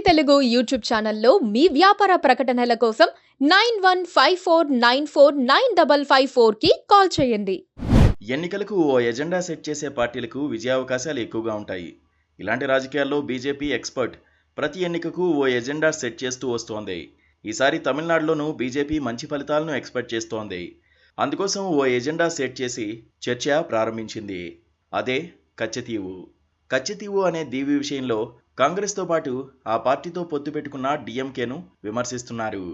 Telugu YouTube ఛానల్లో మీ వ్యాపార ప్రకటనల కోసం 9154949554 కి కాల్ చేయండి. ఎన్నికలకు ఓ ఎజెండా సెట్ చేసే పార్టీలకు విజయావకాశాలు ఎక్కువగా ఉంటాయి. ఇలాంటి రాజకీయాల్లో బీజేపీ ఎక్స్పర్ట్ ప్రతి ఎన్నికకు ఓ ఎజెండా సెట్ చేస్తూ వస్తోంది. ఈసారి తమిళనాడులోనూ బీజేపీ మంచి ఫలితాలను ఎక్స్పెక్ట్ చేస్తోంది. అందుకోసం ఓ ఎజెండా సెట్ చేసి చర్చ ప్రారంభించింది. అదే కచ్చతీవు. కచ్చతీవు అనే దీవి విషయంలో కాంగ్రెస్తో పాటు ఆ పార్టీతో పొత్తు పెట్టుకున్న డిఎంకేను విమర్శిస్తున్నారు.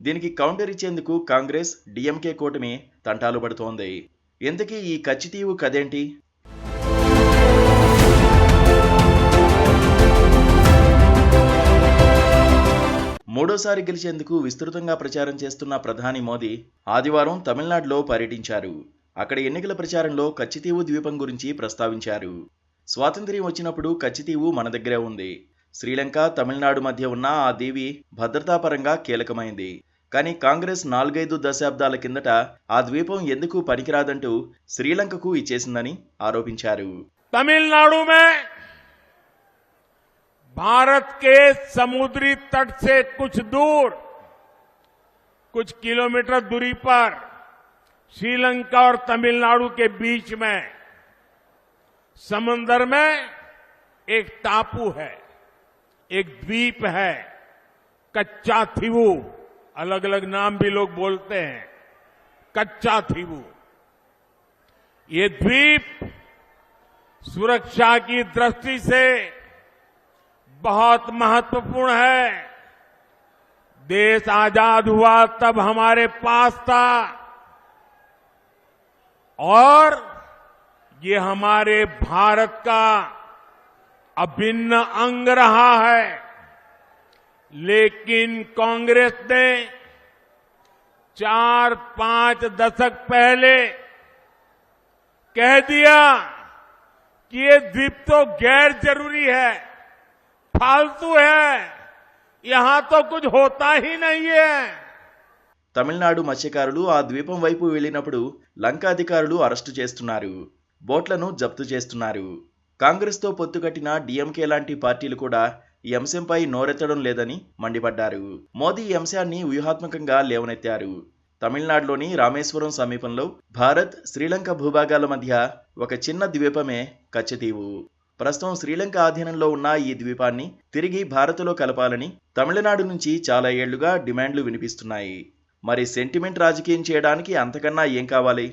దీనికి కౌంటర్ ఇచ్చేందుకు కాంగ్రెస్ డిఎంకే కూటమి తంటాలు పడుతోంది. ఇంతకీ ఈ కచ్చతీవు కథేంటి? మూడోసారి గెలిచేందుకు విస్తృతంగా ప్రచారం చేస్తున్న ప్రధాని మోదీ ఆదివారం తమిళనాడులో పర్యటించారు. అక్కడ ఎన్నికల ప్రచారంలో కచ్చతీవు ద్వీపం గురించి ప్రస్తావించారు. స్వాతంత్ర్యం వచ్చినప్పుడు కచ్చతీవు మన దగ్గరే ఉంది. శ్రీలంక, తమిళనాడు మధ్య ఉన్న ఆ దీవి భద్రతాపరంగా కీలకమైంది. కానీ కాంగ్రెస్ 4-5 దశాబ్దాల కిందట ఆ ద్వీపం ఎందుకు పనికిరాదంటూ శ్రీలంకకు ఇచ్చేసిందని ఆరోపించారు. तमिलनाडु में भारत के समुद्री तट से कुछ दूर, कुछ किलोमीटर दूरी पर श्रीलंका और तमिलनाडु के बीच में समंदर में एक टापू है, एक द्वीप है, कच्चा थीवू। अलग अलग नाम भी लोग बोलते हैं, कच्चा थीवू। ये द्वीप सुरक्षा की दृष्टि से बहुत महत्वपूर्ण है। देश आजाद हुआ तब हमारे पास था और ये हमारे भारत का अभिन्न अंग रहा है। लेकिन कांग्रेस ने 4-5 दशक पहले कह दिया कि ये द्वीप तो गैर जरूरी है, फालतू है, यहां तो कुछ होता ही नहीं है। తమిళనాడు మత్స్యకారులు ఆ ద్వీపం వైపు వెళ్లినప్పుడు లంక అధికారులు అరెస్టు చేస్తున్నారు, బోట్లను జప్తు చేస్తున్నారు. కాంగ్రెస్తో పొత్తు కట్టిన డిఎంకే లాంటి పార్టీలు కూడా ఈ అంశంపై నోరెత్తడం లేదని మండిపడ్డారు. మోదీ ఈ అంశాన్ని వ్యూహాత్మకంగా లేవనెత్తారు. తమిళనాడులోని రామేశ్వరం సమీపంలో భారత్, శ్రీలంక భూభాగాల మధ్య ఒక చిన్న ద్వీపమే కచ్చతీవు. ప్రస్తుతం శ్రీలంక ఆధీనంలో ఉన్న ఈ ద్వీపాన్ని తిరిగి భారత్లో కలపాలని తమిళనాడు నుంచి చాలా ఏళ్లుగా డిమాండ్లు వినిపిస్తున్నాయి. మరి సెంటిమెంట్ రాజకీయం చేయడానికి అంతకన్నా ఏం కావాలి?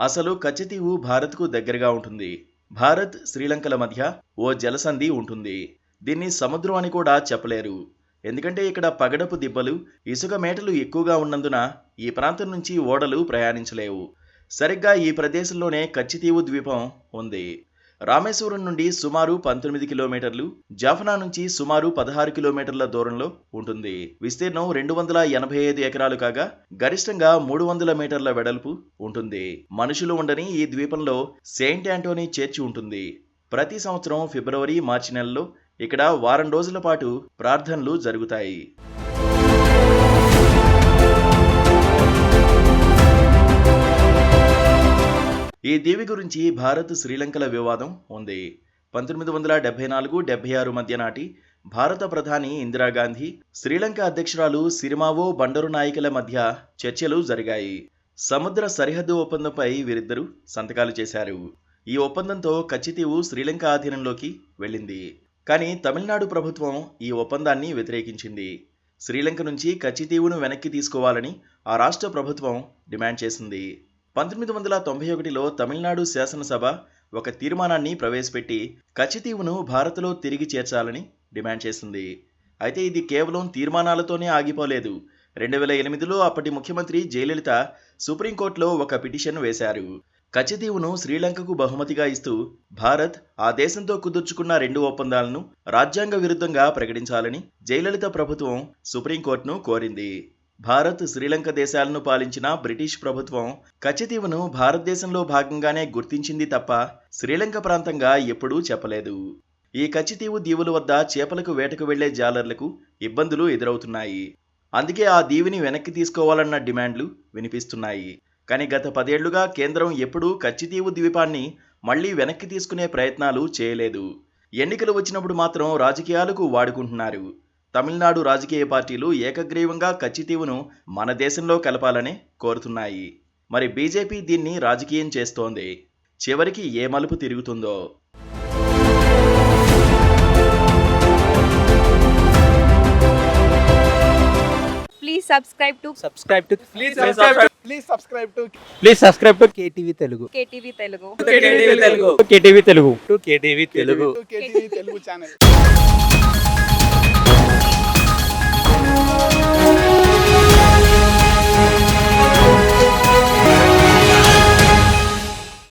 అసలు కచ్చతీవు భారత్కు దగ్గరగా ఉంటుంది. భారత్, శ్రీలంకల మధ్య ఓ జలసంధి ఉంటుంది. దీన్ని సముద్రం అని కూడా చెప్పలేరు. ఎందుకంటే ఇక్కడ పగడపు దిబ్బలు, ఇసుక మేటలు ఎక్కువగా ఉన్నందున ఈ ప్రాంతం నుంచి ఓడలు ప్రయాణించలేవు. సరిగ్గా ఈ ప్రదేశంలోనే కచ్చతీవు ద్వీపం ఉంది. రామేశ్వరం నుండి సుమారు 19 కిలోమీటర్లు, జాఫనా నుంచి సుమారు 16 కిలోమీటర్ల దూరంలో ఉంటుంది. విస్తీర్ణం 285 ఎకరాలు కాగా గరిష్టంగా 300 మీటర్ల వెడల్పు ఉంటుంది. మనుషులు ఉండని ఈ ద్వీపంలో సెయింట్ ఆంటోనీ చర్చి ఉంటుంది. ప్రతి సంవత్సరం ఫిబ్రవరి, మార్చి నెలల్లో ఇక్కడ వారం రోజుల పాటు ప్రార్థనలు జరుగుతాయి. ఈ దీవి గురించి భారత్, శ్రీలంకల వివాదం ఉంది. 1974-76 మధ్య నాటి భారత ప్రధాని ఇందిరాగాంధీ, శ్రీలంక అధ్యక్షురాలు సిరిమావో బండరునాయకల మధ్య చర్చలు జరిగాయి. సముద్ర సరిహద్దు ఒప్పందంపై వీరిద్దరూ సంతకాలు చేశారు. ఈ ఒప్పందంతో కచ్చతీవు శ్రీలంక ఆధీనంలోకి వెళ్ళింది. కానీ తమిళనాడు ప్రభుత్వం ఈ ఒప్పందాన్ని వ్యతిరేకించింది. శ్రీలంక నుంచి కచ్చతీవును వెనక్కి తీసుకోవాలని ఆ రాష్ట్ర ప్రభుత్వం డిమాండ్ చేసింది. 1991లో తమిళనాడు శాసనసభ ఒక తీర్మానాన్ని ప్రవేశపెట్టి కచ్చతీవును భారత్లో తిరిగి చేర్చాలని డిమాండ్ చేసింది. అయితే ఇది కేవలం తీర్మానాలతోనే ఆగిపోలేదు. 2008లో అప్పటి ముఖ్యమంత్రి జయలలిత సుప్రీంకోర్టులో ఒక పిటిషన్ వేశారు. కచ్చతీవును శ్రీలంకకు బహుమతిగా ఇస్తూ భారత్ ఆ దేశంతో కుదుర్చుకున్న 2 ఒప్పందాలను రాజ్యాంగ విరుద్ధంగా ప్రకటించాలని జయలలిత ప్రభుత్వం సుప్రీంకోర్టును కోరింది. భారత్, శ్రీలంక దేశాలను పాలించిన బ్రిటిష్ ప్రభుత్వం కచ్చతీవును భారతదేశంలో భాగంగానే గుర్తించింది తప్ప శ్రీలంక ప్రాంతంగా ఎప్పుడూ చెప్పలేదు. ఈ కచ్చతీవు దీవుల వద్ద చేపలకు వేటకు వెళ్లే జాలర్లకు ఇబ్బందులు ఎదురవుతున్నాయి. అందుకే ఆ దీవిని వెనక్కి తీసుకోవాలన్న డిమాండ్లు వినిపిస్తున్నాయి. కానీ గత 10 ఏళ్లుగా కేంద్రం ఎప్పుడూ కచ్చితీవు ద్వీపాన్ని మళ్లీ వెనక్కి తీసుకునే ప్రయత్నాలు చేయలేదు. ఎన్నికలు వచ్చినప్పుడు మాత్రం రాజకీయాలకు వాడుకుంటున్నారు. తమిళనాడు రాజకీయ పార్టీలు ఏకగ్రీవంగా కచ్చితీవును మన దేశంలో కలపాలని కోరుతున్నాయి. మరి బీజేపీ దీన్ని రాజకీయం చేస్తోంది. చివరికి ఏ మలుపు తిరుగుతుందో. Please subscribe to KTV Telugu. KTV Telugu. KTV Telugu channel.